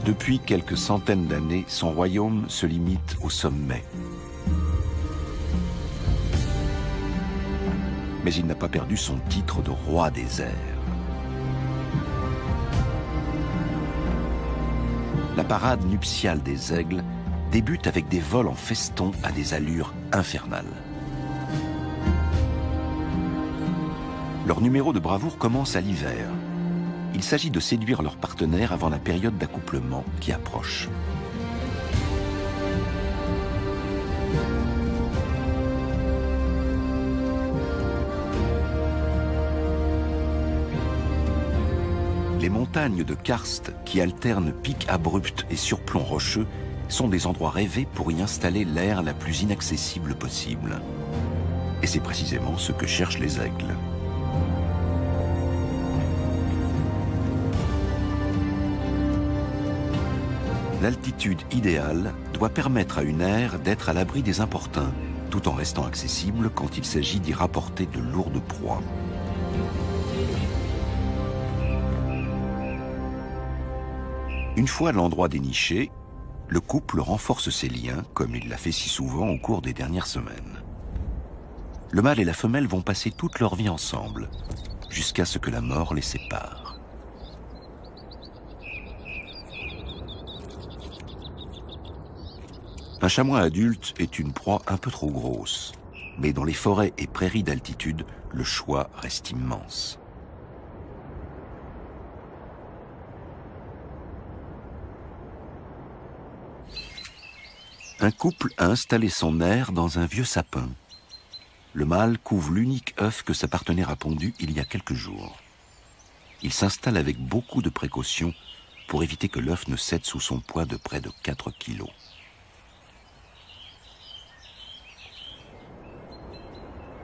Depuis quelques centaines d'années, son royaume se limite au sommet. Mais il n'a pas perdu son titre de roi des airs. La parade nuptiale des aigles débute avec des vols en feston à des allures infernales. Leur numéro de bravoure commence à l'hiver. Il s'agit de séduire leurs partenaires avant la période d'accouplement qui approche. Les montagnes de karst qui alternent pics abrupts et surplombs rocheux sont des endroits rêvés pour y installer l'aire la plus inaccessible possible. Et c'est précisément ce que cherchent les aigles. L'altitude idéale doit permettre à une aire d'être à l'abri des importuns, tout en restant accessible quand il s'agit d'y rapporter de lourdes proies. Une fois l'endroit déniché, le couple renforce ses liens, comme il l'a fait si souvent au cours des dernières semaines. Le mâle et la femelle vont passer toute leur vie ensemble, jusqu'à ce que la mort les sépare. Un chamois adulte est une proie un peu trop grosse, mais dans les forêts et prairies d'altitude, le choix reste immense. Un couple a installé son aire dans un vieux sapin. Le mâle couve l'unique œuf que sa partenaire a pondu il y a quelques jours. Il s'installe avec beaucoup de précautions pour éviter que l'œuf ne cède sous son poids de près de 4 kilos.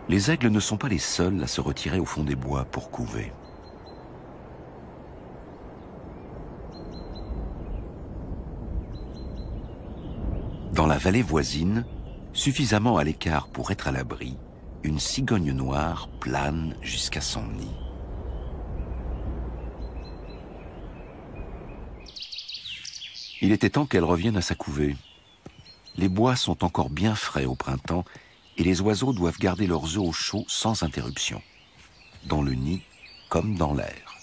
Les aigles ne sont pas les seuls à se retirer au fond des bois pour couver. Dans la vallée voisine, suffisamment à l'écart pour être à l'abri, une cigogne noire plane jusqu'à son nid. Il était temps qu'elle revienne à sa couvée. Les bois sont encore bien frais au printemps et les oiseaux doivent garder leurs œufs au chaud sans interruption, dans le nid comme dans l'air.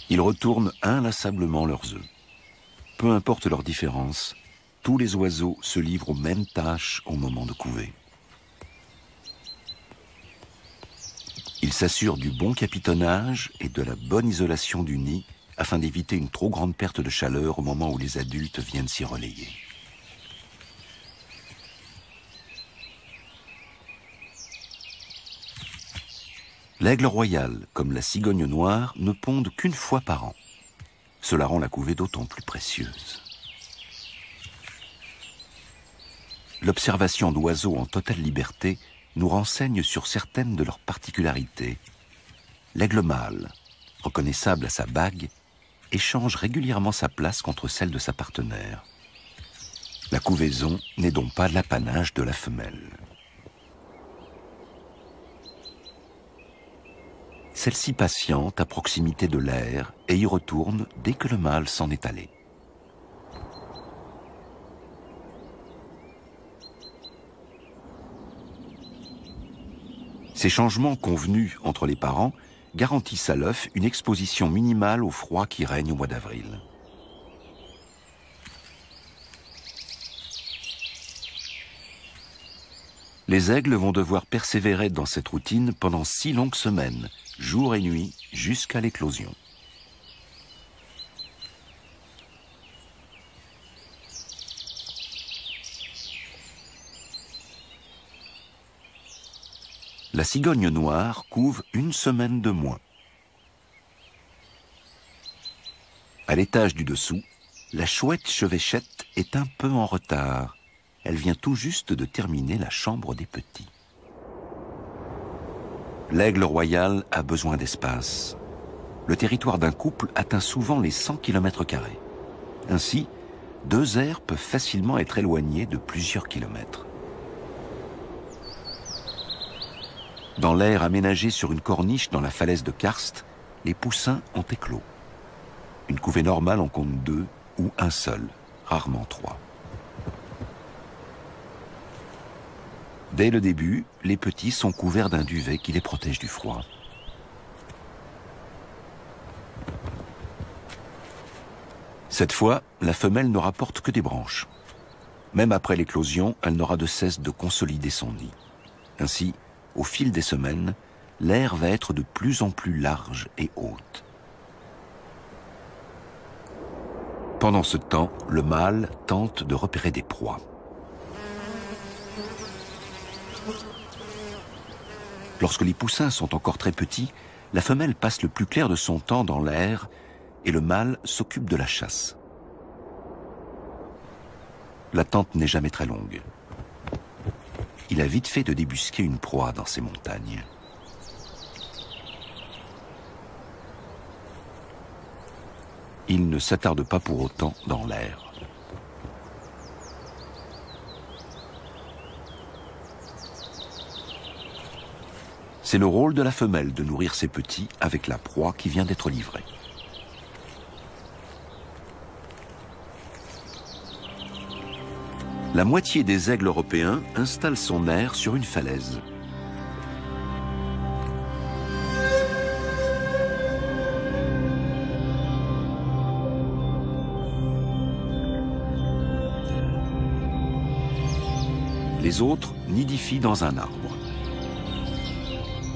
Ils retournent inlassablement leurs œufs. Peu importe leur différence, tous les oiseaux se livrent aux mêmes tâches au moment de couver. Ils s'assurent du bon capitonnage et de la bonne isolation du nid afin d'éviter une trop grande perte de chaleur au moment où les adultes viennent s'y relayer. L'aigle royal, comme la cigogne noire, ne pondent qu'une fois par an. Cela rend la couvée d'autant plus précieuse. L'observation d'oiseaux en totale liberté nous renseigne sur certaines de leurs particularités. L'aigle mâle, reconnaissable à sa bague, échange régulièrement sa place contre celle de sa partenaire. La couvaison n'est donc pas l'apanage de la femelle. Celle-ci patiente à proximité de l'air et y retourne dès que le mâle s'en est allé. Ces changements convenus entre les parents garantissent à l'œuf une exposition minimale au froid qui règne au mois d'avril. Les aigles vont devoir persévérer dans cette routine pendant 6 longues semaines, jour et nuit, jusqu'à l'éclosion. La cigogne noire couve 1 semaine de moins. À l'étage du dessous, la chouette chevêchette est un peu en retard. Elle vient tout juste de terminer la chambre des petits. L'aigle royal a besoin d'espace. Le territoire d'un couple atteint souvent les 100 km². Ainsi, 2 aires peuvent facilement être éloignées de plusieurs kilomètres. Dans l'aire aménagée sur une corniche dans la falaise de Karst, les poussins ont éclos. Une couvée normale en compte 2 ou un seul, rarement 3. Dès le début, les petits sont couverts d'un duvet qui les protège du froid. Cette fois, la femelle ne rapporte que des branches. Même après l'éclosion, elle n'aura de cesse de consolider son nid. Ainsi, au fil des semaines, l'aire va être de plus en plus large et haute. Pendant ce temps, le mâle tente de repérer des proies. Lorsque les poussins sont encore très petits, la femelle passe le plus clair de son temps dans l'air et le mâle s'occupe de la chasse. L'attente n'est jamais très longue. Il a vite fait de débusquer une proie dans ces montagnes. Il ne s'attarde pas pour autant dans l'air. C'est le rôle de la femelle de nourrir ses petits avec la proie qui vient d'être livrée. La moitié des aigles européens installent son aire sur une falaise. Les autres nidifient dans un arbre.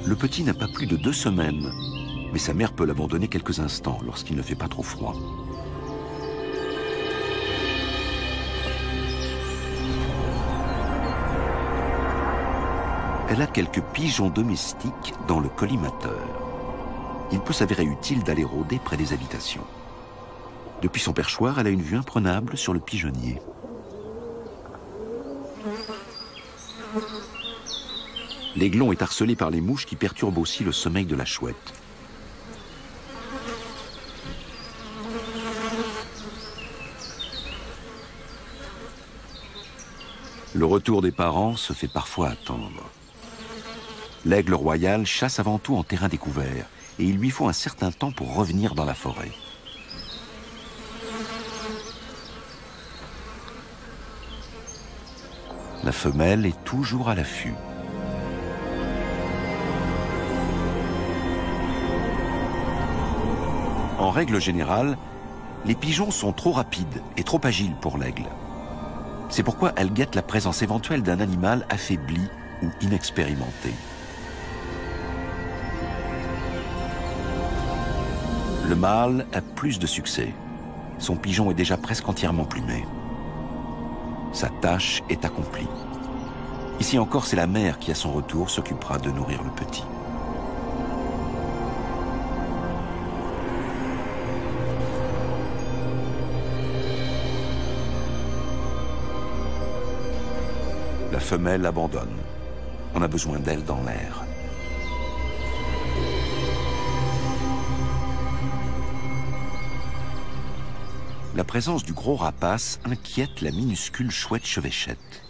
Le petit n'a pas plus de 2 semaines, mais sa mère peut l'abandonner quelques instants lorsqu'il ne fait pas trop froid. Elle a quelques pigeons domestiques dans le collimateur. Il peut s'avérer utile d'aller rôder près des habitations. Depuis son perchoir, elle a une vue imprenable sur le pigeonnier. L'aiglon est harcelé par les mouches qui perturbent aussi le sommeil de la chouette. Le retour des parents se fait parfois attendre. L'aigle royal chasse avant tout en terrain découvert et il lui faut un certain temps pour revenir dans la forêt. La femelle est toujours à l'affût. En règle générale, les pigeons sont trop rapides et trop agiles pour l'aigle. C'est pourquoi elle guette la présence éventuelle d'un animal affaibli ou inexpérimenté. Le mâle a plus de succès. Son pigeon est déjà presque entièrement plumé. Sa tâche est accomplie. Ici encore, c'est la mère qui, à son retour, s'occupera de nourrir le petit. La femelle abandonne. On a besoin d'elles dans l'air. La présence du gros rapace inquiète la minuscule chouette chevêchette.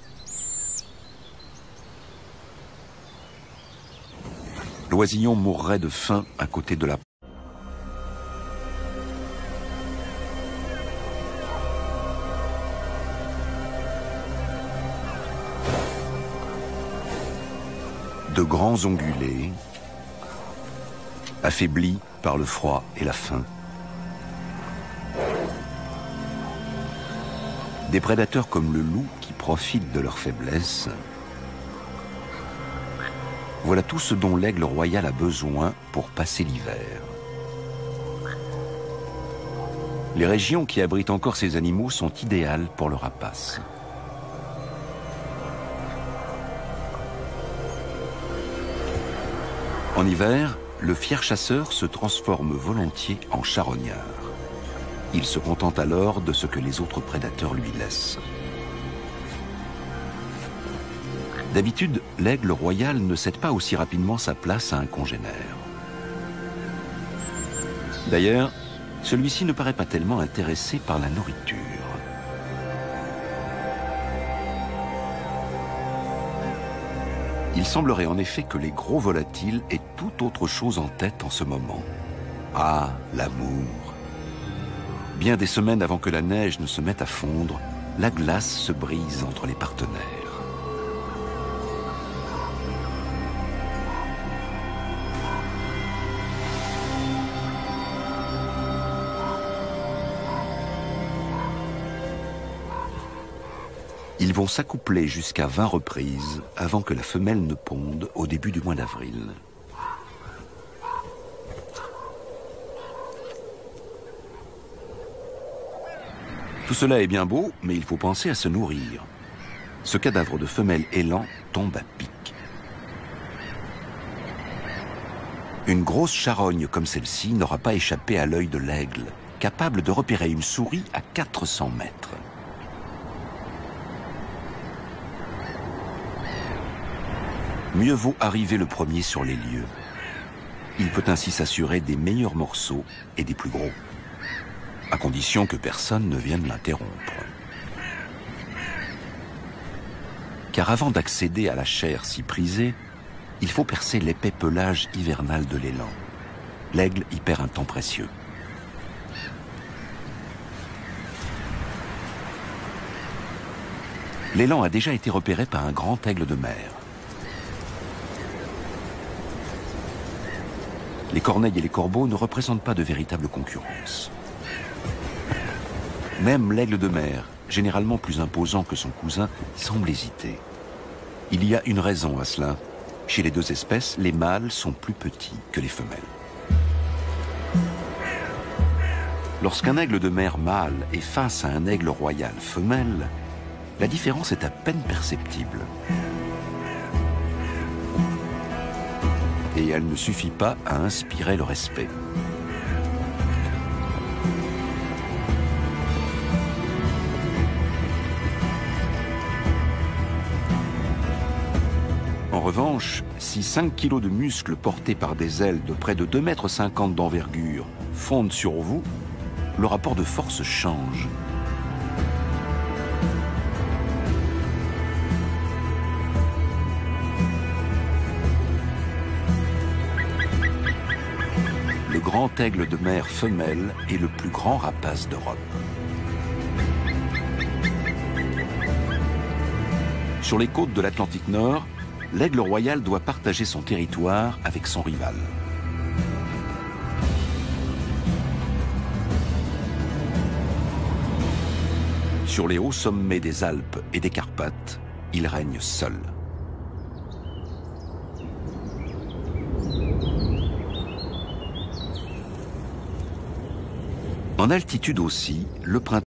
L'oisillon mourrait de faim à côté de la... De grands ongulés, affaiblis par le froid et la faim. Des prédateurs comme le loup qui profitent de leur faiblesse. Voilà tout ce dont l'aigle royal a besoin pour passer l'hiver. Les régions qui abritent encore ces animaux sont idéales pour le rapace. En hiver, le fier chasseur se transforme volontiers en charognard. Il se contente alors de ce que les autres prédateurs lui laissent. D'habitude, l'aigle royal ne cède pas aussi rapidement sa place à un congénère. D'ailleurs, celui-ci ne paraît pas tellement intéressé par la nourriture. Il semblerait en effet que les gros volatiles aient tout autre chose en tête en ce moment. Ah, l'amour! Bien des semaines avant que la neige ne se mette à fondre, la glace se brise entre les partenaires. Ils vont s'accoupler jusqu'à 20 reprises avant que la femelle ne ponde au début du mois d'avril. Tout cela est bien beau, mais il faut penser à se nourrir. Ce cadavre de femelle élan tombe à pic. Une grosse charogne comme celle-ci n'aura pas échappé à l'œil de l'aigle, capable de repérer une souris à 400 mètres. Mieux vaut arriver le premier sur les lieux. Il peut ainsi s'assurer des meilleurs morceaux et des plus gros, à condition que personne ne vienne l'interrompre. Car avant d'accéder à la chair si prisée, il faut percer l'épais pelage hivernal de l'élan. L'aigle y perd un temps précieux. L'élan a déjà été repéré par un grand aigle de mer. Les corneilles et les corbeaux ne représentent pas de véritable concurrence. Même l'aigle de mer, généralement plus imposant que son cousin, semble hésiter. Il y a une raison à cela. Chez les deux espèces, les mâles sont plus petits que les femelles. Lorsqu'un aigle de mer mâle est face à un aigle royal femelle, la différence est à peine perceptible. Et elle ne suffit pas à inspirer le respect. En revanche, si 5 kilos de muscles portés par des ailes de près de 2,50 m d'envergure fondent sur vous, le rapport de force change. Le grand aigle de mer femelle est le plus grand rapace d'Europe. Sur les côtes de l'Atlantique Nord, l'aigle royal doit partager son territoire avec son rival. Sur les hauts sommets des Alpes et des Carpates, il règne seul. En altitude aussi, le printemps